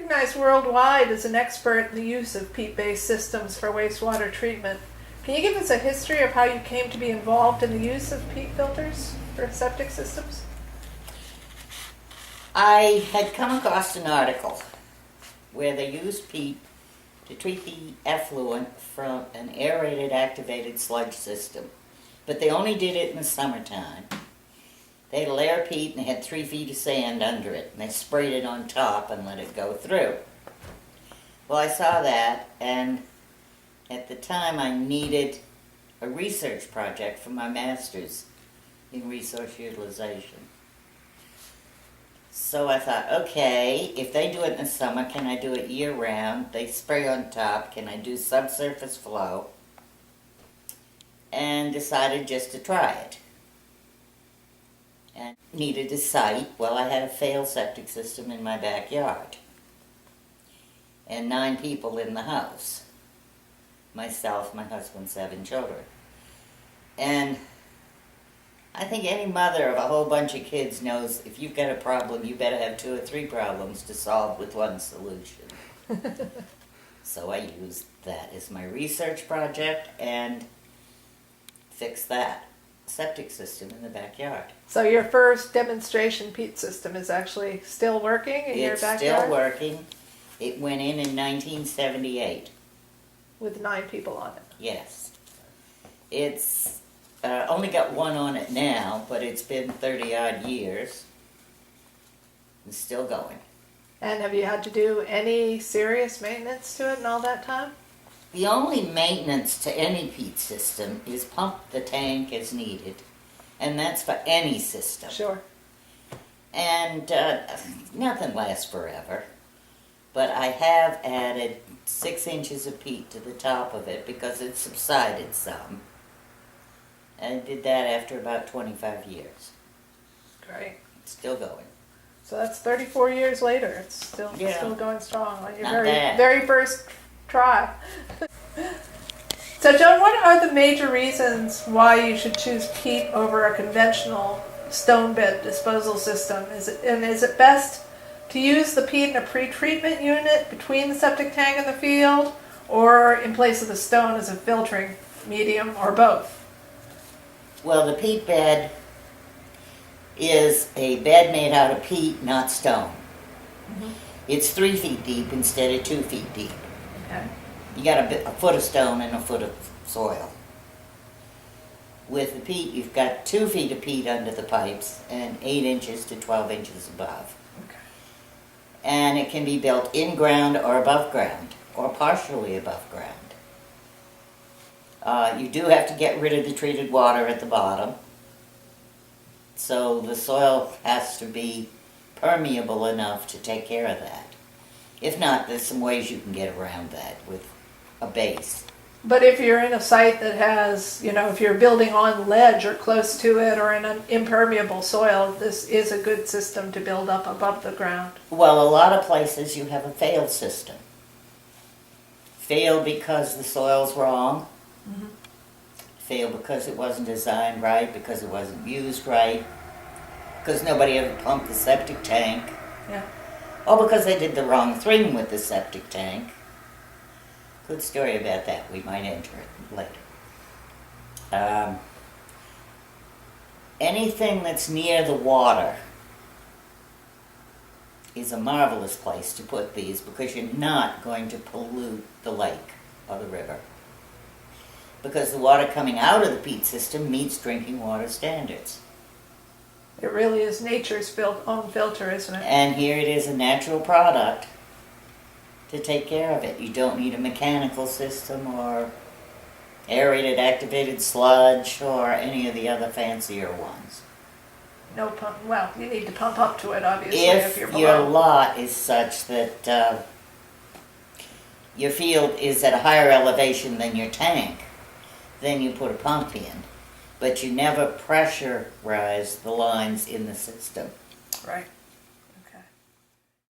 recognized worldwide as an expert in the use of peat-based systems for wastewater treatment. Can you give us a history of how you came to be involved in the use of peat filters for septic systems? I had come across an article where they used peat to treat the effluent from an aerated activated sludge system. But they only did it in the summertime. They had a layer of peat and they had 3 feet of sand under it, and they sprayed it on top and let it go through. Well, I saw that, and at the time I needed a research project for my master's in resource utilization. So I thought, okay, if they do it in the summer, can I do it year-round? They spray on top, can I do subsurface flow? And decided just to try it. And needed a site. Well, I had a failed septic system in my backyard. And 9 people in the house. Myself, my husband, 7 children. And I think any mother of a whole bunch of kids knows if you've got a problem, you better have 2 or 3 problems to solve with one solution. So I used that as my research project and fixed that septic system in the backyard. So your first demonstration peat system is actually still working in your backyard? It's still working. It went in 1978. With 9 people on it? Yes. It's only got 1 on it now, but it's been 30-odd years. It's still going. And have you had to do any serious maintenance to it in all that time? The only maintenance to any peat system is pump the tank as needed, and that's for any system. Sure. And nothing lasts forever, but I have added 6 inches of peat to the top of it because it subsided some. I did that after about 25 years. Great. It's still going. So that's 34 years later. It's still going strong on your very first try. So Joan, what are the major reasons why you should choose peat over a conventional stone bed disposal system? Is it best to use the peat in a pre-treatment unit between the septic tank and the field, or in place of the stone as a filtering medium, or both? Well, the peat bed is a bed made out of peat, not stone. Mm-hmm. It's 3 feet deep instead of 2 feet deep. Okay. You got a foot of stone and a foot of soil. With the peat, you've got 2 feet of peat under the pipes and 8 inches to 12 inches above. Okay. And it can be built in ground or above ground, or partially above ground. You do have to get rid of the treated water at the bottom. So the soil has to be permeable enough to take care of that. If not, there's some ways you can get around that with a base. But if you're in a site that has, if you're building on ledge or close to it or in an impermeable soil, this is a good system to build up above the ground. Well, a lot of places you have a failed system. Failed because the soil's wrong. Mm-hmm. Failed because it wasn't designed right, because it wasn't used right, because nobody ever pumped the septic tank. Yeah. Or because they did the wrong thing with the septic tank. Good story about that. We might enter it later. Anything that's near the water is a marvelous place to put these because you're not going to pollute the lake or the river. Because the water coming out of the peat system meets drinking water standards. It really is nature's own filter, isn't it? And here it is, a natural product to take care of it. You don't need a mechanical system or aerated activated sludge or any of the other fancier ones. No pump. Well, you need to pump up to it, obviously, if you're below. Your lot is such that your field is at a higher elevation than your tank, then you put a pump in. But you never pressurize the lines in the system. Right.